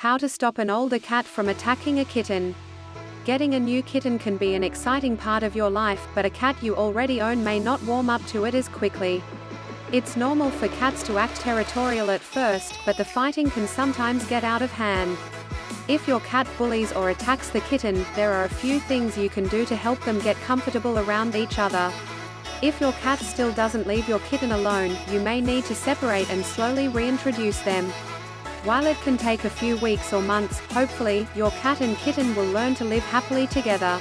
How to stop an older cat from attacking a kitten. Getting a new kitten can be an exciting part of your life, but a cat you already own may not warm up to it as quickly. It's normal for cats to act territorial at first, but the fighting can sometimes get out of hand. If your cat bullies or attacks the kitten, there are a few things you can do to help them get comfortable around each other. If your cat still doesn't leave your kitten alone, you may need to separate and slowly reintroduce them. While it can take a few weeks or months, hopefully, your cat and kitten will learn to live happily together.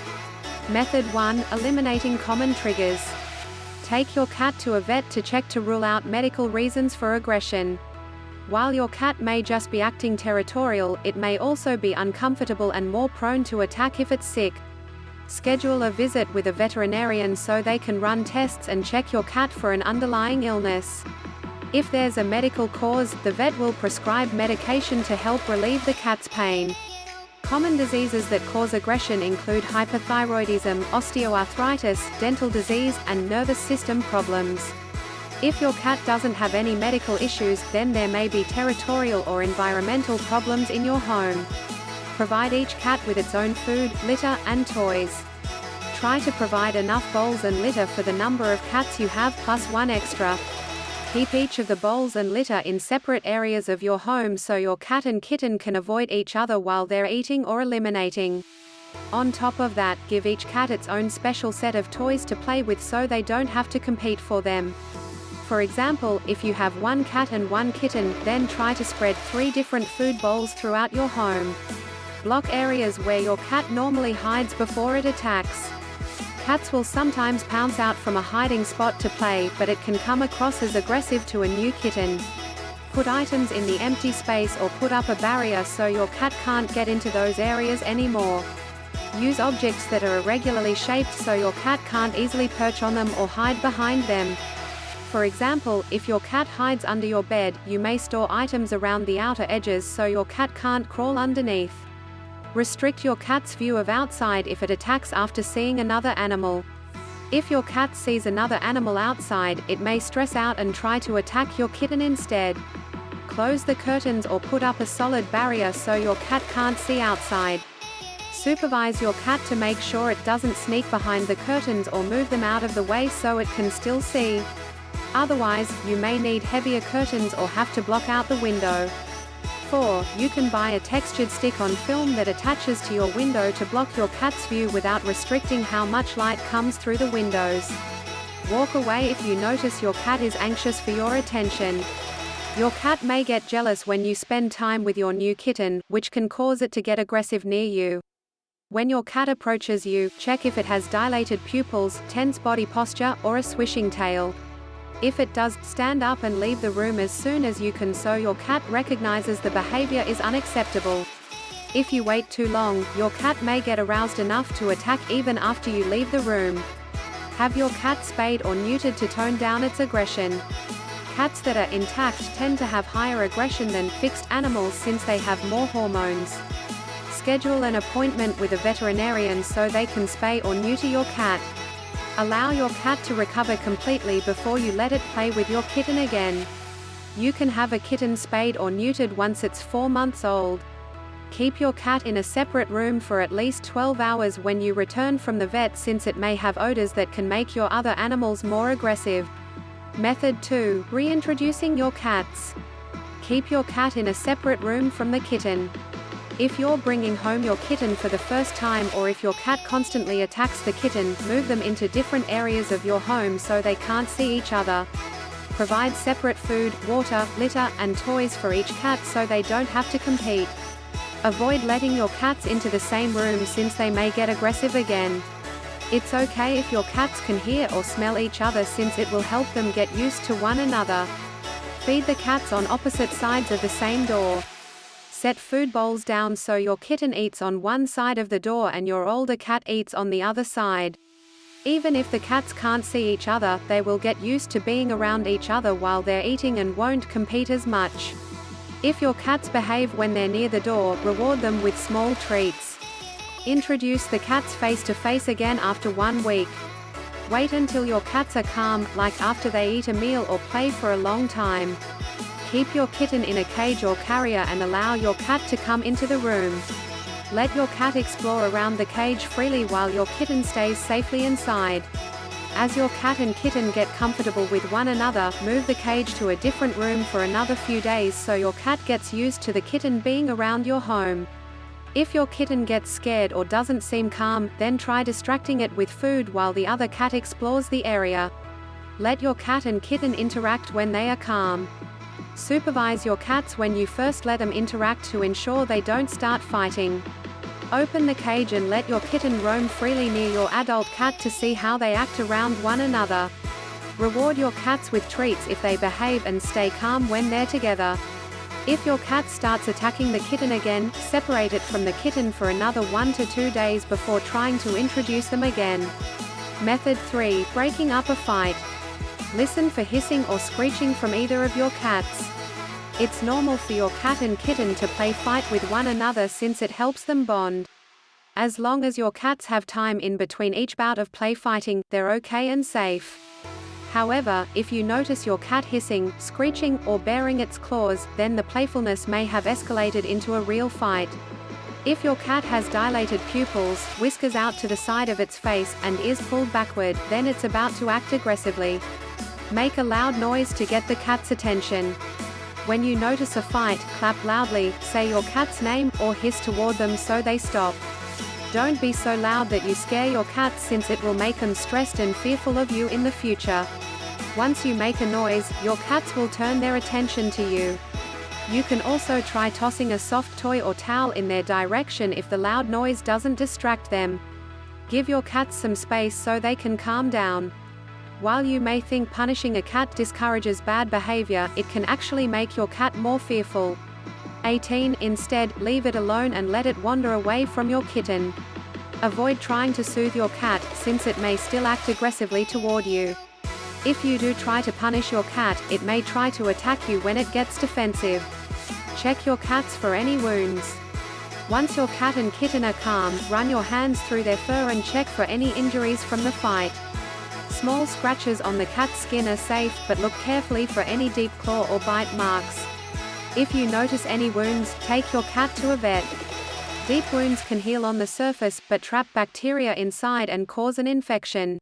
Method 1. Eliminating common triggers. Take your cat to a vet to check to rule out medical reasons for aggression. While your cat may just be acting territorial, it may also be uncomfortable and more prone to attack if it's sick. Schedule a visit with a veterinarian so they can run tests and check your cat for an underlying illness. If there's a medical cause, the vet will prescribe medication to help relieve the cat's pain. Common diseases that cause aggression include hypothyroidism, osteoarthritis, dental disease, and nervous system problems. If your cat doesn't have any medical issues, then there may be territorial or environmental problems in your home. Provide each cat with its own food, litter, and toys. Try to provide enough bowls and litter for the number of cats you have plus one extra. Keep each of the bowls and litter in separate areas of your home so your cat and kitten can avoid each other while they're eating or eliminating. On top of that, give each cat its own special set of toys to play with so they don't have to compete for them. For example, if you have one cat and one kitten, then try to spread 3 different food bowls throughout your home. Block areas where your cat normally hides before it attacks. Cats will sometimes pounce out from a hiding spot to play, but it can come across as aggressive to a new kitten. Put items in the empty space or put up a barrier so your cat can't get into those areas anymore. Use objects that are irregularly shaped so your cat can't easily perch on them or hide behind them. For example, if your cat hides under your bed, you may store items around the outer edges so your cat can't crawl underneath. Restrict your cat's view of outside if it attacks after seeing another animal. If your cat sees another animal outside, it may stress out and try to attack your kitten instead. Close the curtains or put up a solid barrier so your cat can't see outside. Supervise your cat to make sure it doesn't sneak behind the curtains or move them out of the way so it can still see. Otherwise, you may need heavier curtains or have to block out the window. 4. You can buy a textured stick-on film that attaches to your window to block your cat's view without restricting how much light comes through the windows. Walk away if you notice your cat is anxious for your attention. Your cat may get jealous when you spend time with your new kitten, which can cause it to get aggressive near you. When your cat approaches you, check if it has dilated pupils, tense body posture, or a swishing tail. If it does, stand up and leave the room as soon as you can so your cat recognizes the behavior is unacceptable. If you wait too long, your cat may get aroused enough to attack even after you leave the room. Have your cat spayed or neutered to tone down its aggression. Cats that are intact tend to have higher aggression than fixed animals since they have more hormones. Schedule an appointment with a veterinarian so they can spay or neuter your cat. Allow your cat to recover completely before you let it play with your kitten again. You can have a kitten spayed or neutered once it's 4 months old. Keep your cat in a separate room for at least 12 hours when you return from the vet since it may have odors that can make your other animals more aggressive. Method 2. Reintroducing your cats. Keep your cat in a separate room from the kitten. If you're bringing home your kitten for the first time or if your cat constantly attacks the kitten, move them into different areas of your home so they can't see each other. Provide separate food, water, litter, and toys for each cat so they don't have to compete. Avoid letting your cats into the same room since they may get aggressive again. It's okay if your cats can hear or smell each other since it will help them get used to one another. Feed the cats on opposite sides of the same door. Set food bowls down so your kitten eats on one side of the door and your older cat eats on the other side. Even if the cats can't see each other, they will get used to being around each other while they're eating and won't compete as much. If your cats behave when they're near the door, reward them with small treats. Introduce the cats face to face again after 1 week. Wait until your cats are calm, like after they eat a meal or play for a long time. Keep your kitten in a cage or carrier and allow your cat to come into the room. Let your cat explore around the cage freely while your kitten stays safely inside. As your cat and kitten get comfortable with one another, move the cage to a different room for another few days so your cat gets used to the kitten being around your home. If your kitten gets scared or doesn't seem calm, then try distracting it with food while the other cat explores the area. Let your cat and kitten interact when they are calm. Supervise your cats when you first let them interact to ensure they don't start fighting. Open the cage and let your kitten roam freely near your adult cat to see how they act around one another. Reward your cats with treats if they behave and stay calm when they're together. If your cat starts attacking the kitten again, separate it from the kitten for another 1 to 2 days before trying to introduce them again. Method 3. Breaking up a fight. Listen for hissing or screeching from either of your cats. It's normal for your cat and kitten to play fight with one another since it helps them bond. As long as your cats have time in between each bout of play fighting, they're okay and safe. However, if you notice your cat hissing, screeching, or baring its claws, then the playfulness may have escalated into a real fight. If your cat has dilated pupils, whiskers out to the side of its face, and ears pulled backward, then it's about to act aggressively. Make a loud noise to get the cat's attention. When you notice a fight, clap loudly, say your cat's name, or hiss toward them so they stop. Don't be so loud that you scare your cats since it will make them stressed and fearful of you in the future. Once you make a noise, your cats will turn their attention to you. You can also try tossing a soft toy or towel in their direction if the loud noise doesn't distract them. Give your cats some space so they can calm down. While you may think punishing a cat discourages bad behavior, it can actually make your cat more fearful. 18. Instead, leave it alone and let it wander away from your kitten. Avoid trying to soothe your cat, since it may still act aggressively toward you. If you do try to punish your cat, it may try to attack you when it gets defensive. Check your cats for any wounds. Once your cat and kitten are calm, run your hands through their fur and check for any injuries from the fight. Small scratches on the cat's skin are safe, but look carefully for any deep claw or bite marks. If you notice any wounds, take your cat to a vet. Deep wounds can heal on the surface, but trap bacteria inside and cause an infection.